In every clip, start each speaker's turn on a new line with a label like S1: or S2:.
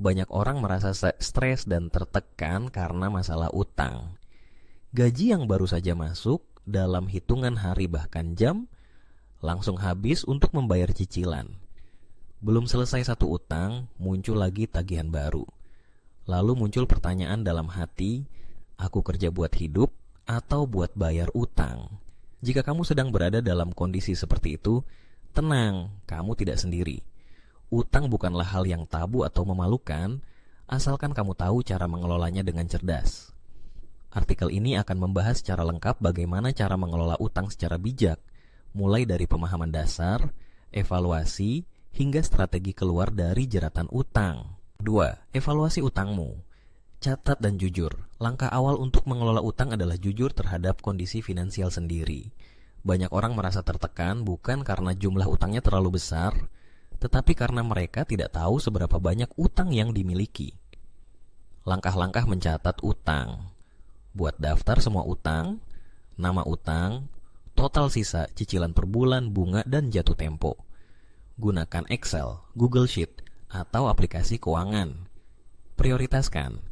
S1: Banyak orang merasa stres dan tertekan karena masalah utang. Gaji yang baru saja masuk dalam hitungan hari bahkan jam langsung habis untuk membayar cicilan. Belum selesai satu utang, muncul lagi tagihan baru. Lalu muncul pertanyaan dalam hati, aku kerja buat hidup atau buat bayar utang? Jika kamu sedang berada dalam kondisi seperti itu, tenang, kamu tidak sendiri. Utang bukanlah hal yang tabu atau memalukan, asalkan kamu tahu cara mengelolanya dengan cerdas. Artikel ini akan membahas secara lengkap bagaimana cara mengelola utang secara bijak, mulai dari pemahaman dasar, evaluasi, hingga strategi keluar dari jeratan utang. 2. Evaluasi utangmu. Catat dan jujur. Langkah awal untuk mengelola utang adalah jujur terhadap kondisi finansial sendiri. Banyak orang merasa tertekan bukan karena jumlah utangnya terlalu besar, tetapi karena mereka tidak tahu seberapa banyak utang yang dimiliki. Langkah-langkah mencatat utang. Buat daftar semua utang, nama utang, total sisa, cicilan per bulan, bunga, dan jatuh tempo. Gunakan Excel, Google Sheet, atau aplikasi keuangan. Prioritaskan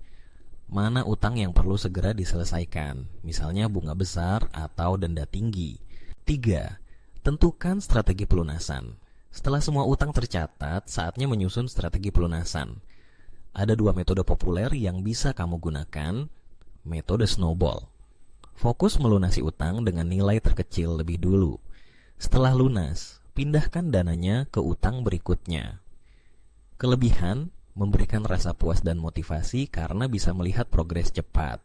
S1: mana utang yang perlu segera diselesaikan, misalnya bunga besar atau denda tinggi. 3. Tentukan strategi pelunasan. Setelah semua utang tercatat, saatnya menyusun strategi pelunasan. Ada 2 metode populer yang bisa kamu gunakan. Metode snowball. Fokus melunasi utang dengan nilai terkecil lebih dulu. Setelah lunas, pindahkan dananya ke utang berikutnya. Kelebihan, memberikan rasa puas dan motivasi karena bisa melihat progres cepat.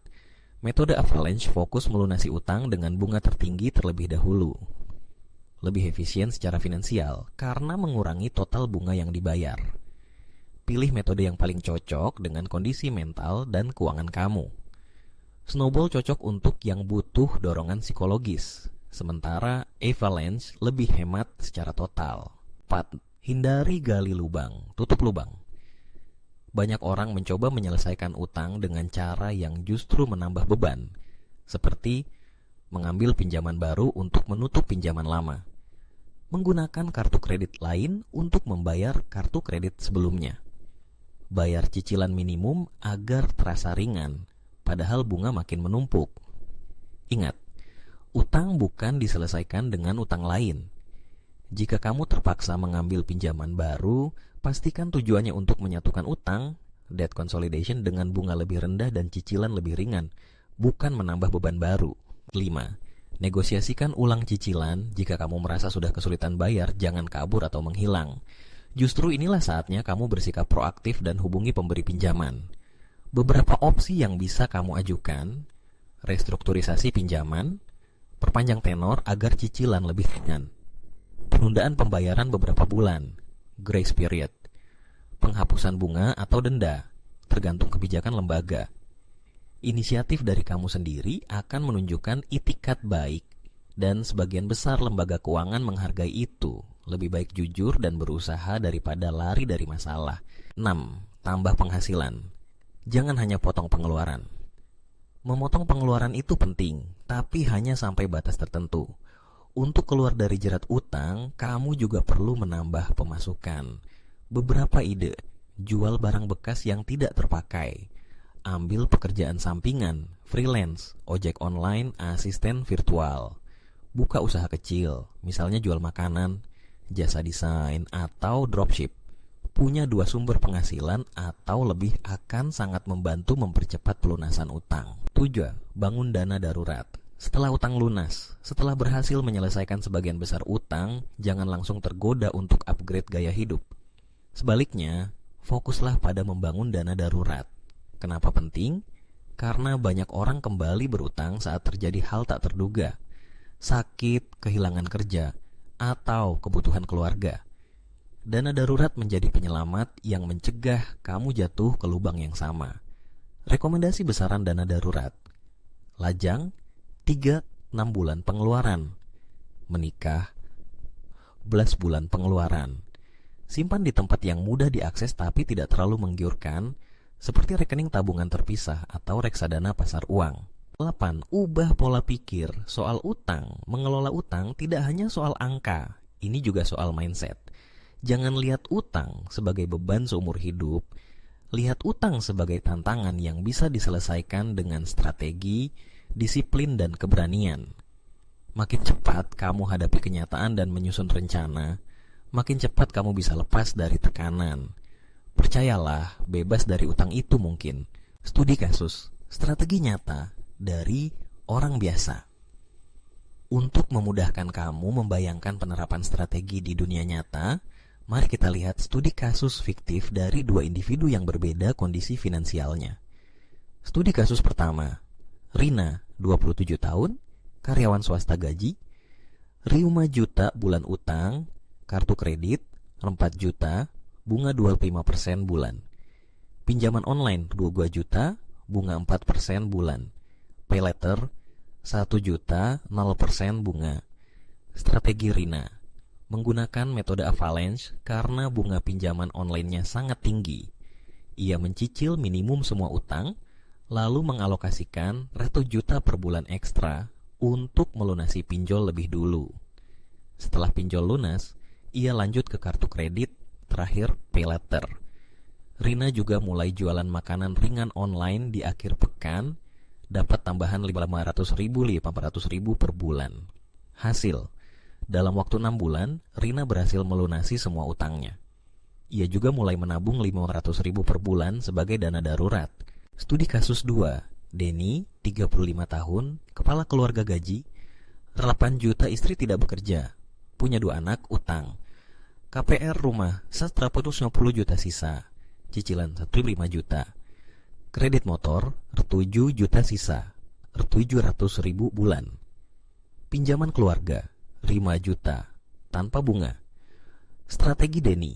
S1: Metode avalanche fokus melunasi utang dengan bunga tertinggi terlebih dahulu. Lebih efisien secara finansial karena mengurangi total bunga yang dibayar. Pilih metode yang paling cocok dengan kondisi mental dan keuangan kamu. Snowball cocok untuk yang butuh dorongan psikologis, sementara avalanche lebih hemat secara total. 4. Hindari gali lubang, tutup lubang. Banyak orang mencoba menyelesaikan utang dengan cara yang justru menambah beban, seperti mengambil pinjaman baru untuk menutup pinjaman lama, menggunakan kartu kredit lain untuk membayar kartu kredit sebelumnya, bayar cicilan minimum agar terasa ringan, padahal bunga makin menumpuk. Ingat, utang bukan diselesaikan dengan utang lain. Jika kamu terpaksa mengambil pinjaman baru, pastikan tujuannya untuk menyatukan utang, debt consolidation, dengan bunga lebih rendah dan cicilan lebih ringan, bukan menambah beban baru. 5. Negosiasikan ulang cicilan. Jika kamu merasa sudah kesulitan bayar, jangan kabur atau menghilang. Justru inilah saatnya kamu bersikap proaktif dan hubungi pemberi pinjaman. Beberapa opsi yang bisa kamu ajukan: restrukturisasi pinjaman, perpanjang tenor agar cicilan lebih ringan, penundaan pembayaran beberapa bulan, grace period, penghapusan bunga atau denda, tergantung kebijakan lembaga. Inisiatif dari kamu sendiri akan menunjukkan itikat baik, dan sebagian besar lembaga keuangan menghargai itu. Lebih baik jujur dan berusaha daripada lari dari masalah. 6. Tambah penghasilan. Jangan hanya potong pengeluaran. Memotong pengeluaran itu penting, tapi hanya sampai batas tertentu. Untuk keluar dari jerat utang, kamu juga perlu menambah pemasukan. Beberapa ide: jual barang bekas yang tidak terpakai, ambil pekerjaan sampingan, freelance, ojek online, asisten virtual, buka usaha kecil, misalnya jual makanan, jasa desain, atau dropship. Punya 2 sumber penghasilan atau lebih akan sangat membantu mempercepat pelunasan utang. 7. Bangun dana darurat. Setelah utang lunas, setelah berhasil menyelesaikan sebagian besar utang, jangan langsung tergoda untuk upgrade gaya hidup. Sebaliknya, fokuslah pada membangun dana darurat. Kenapa penting? Karena banyak orang kembali berutang saat terjadi hal tak terduga, sakit, kehilangan kerja, atau kebutuhan keluarga. Dana darurat menjadi penyelamat yang mencegah kamu jatuh ke lubang yang sama. Rekomendasi besaran dana darurat: lajang 3-6 bulan pengeluaran, menikah 11 bulan pengeluaran. Simpan di tempat yang mudah diakses tapi tidak terlalu menggiurkan, seperti rekening tabungan terpisah atau reksadana pasar uang. 8. Ubah pola pikir soal utang. Mengelola utang tidak hanya soal angka, ini juga soal mindset. Jangan lihat utang sebagai beban seumur hidup, Lihat utang sebagai tantangan yang bisa diselesaikan dengan strategi, disiplin, dan keberanian. Makin cepat kamu hadapi kenyataan dan menyusun rencana, makin cepat kamu bisa lepas dari tekanan. Percayalah, bebas dari utang itu mungkin. Studi kasus, strategi nyata dari orang biasa. Untuk memudahkan kamu membayangkan penerapan strategi di dunia nyata, mari kita lihat studi kasus fiktif dari dua individu yang berbeda kondisi finansialnya. Studi kasus pertama, Rina, 27 tahun, karyawan swasta gaji, 5 juta bulan utang, kartu kredit, 4 juta, bunga 25% bulan. Pinjaman online 2 juta, bunga 4% bulan. Pay letter 1 juta, 0% bunga. Strategi Rina menggunakan metode avalanche karena bunga pinjaman online-nya sangat tinggi. Ia mencicil minimum semua utang, lalu mengalokasikan 1 juta per bulan ekstra untuk melunasi pinjol lebih dulu. Setelah pinjol lunas, ia lanjut ke kartu kredit, terakhir pay letter. Rina juga mulai jualan makanan ringan online di akhir pekan, dapat tambahan 500.000-500.000 per bulan. Hasil, dalam waktu 6 bulan, Rina berhasil melunasi semua utangnya. Ia juga mulai menabung 500.000 per bulan sebagai dana darurat. Studi kasus 2, Denny, 35 tahun, kepala keluarga gaji, 8 juta istri tidak bekerja, punya 2 anak, utang. KPR rumah 150 juta sisa, cicilan 1,5 juta. Kredit motor 7 juta sisa, 700.000 bulan. Pinjaman keluarga 5 juta, tanpa bunga. Strategi Denny,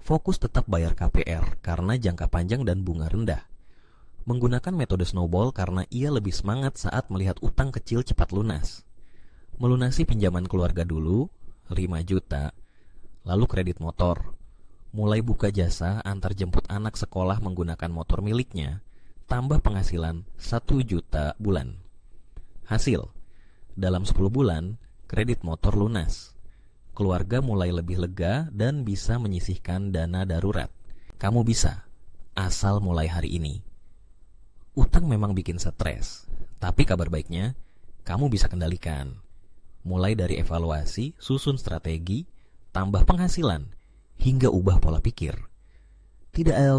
S1: fokus tetap bayar KPR karena jangka panjang dan bunga rendah. Menggunakan metode snowball karena ia lebih semangat saat melihat utang kecil cepat lunas. Melunasi pinjaman keluarga dulu, 5 juta, lalu kredit motor. Mulai buka jasa antar jemput anak sekolah menggunakan motor miliknya, tambah penghasilan 1 juta bulan. Hasil, dalam 10 bulan, kredit motor lunas. Keluarga mulai lebih lega dan bisa menyisihkan dana darurat. Kamu bisa, asal mulai hari ini. Utang memang bikin stres, tapi kabar baiknya, kamu bisa kendalikan. Mulai dari evaluasi, susun strategi, tambah penghasilan, hingga ubah pola pikir. Tidak ada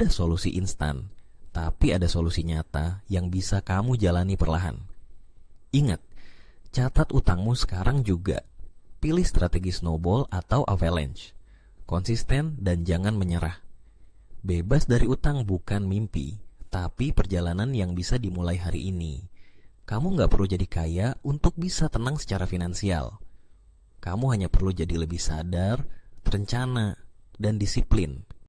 S1: solusi instan, tapi ada solusi nyata yang bisa kamu jalani perlahan. Ingat, catat utangmu sekarang juga. Pilih strategi snowball atau avalanche. Konsisten dan jangan menyerah. Bebas dari utang bukan mimpi, tapi perjalanan yang bisa dimulai hari ini. Kamu gak perlu jadi kaya untuk bisa tenang secara finansial. Kamu hanya perlu jadi lebih sadar, terencana, dan disiplin.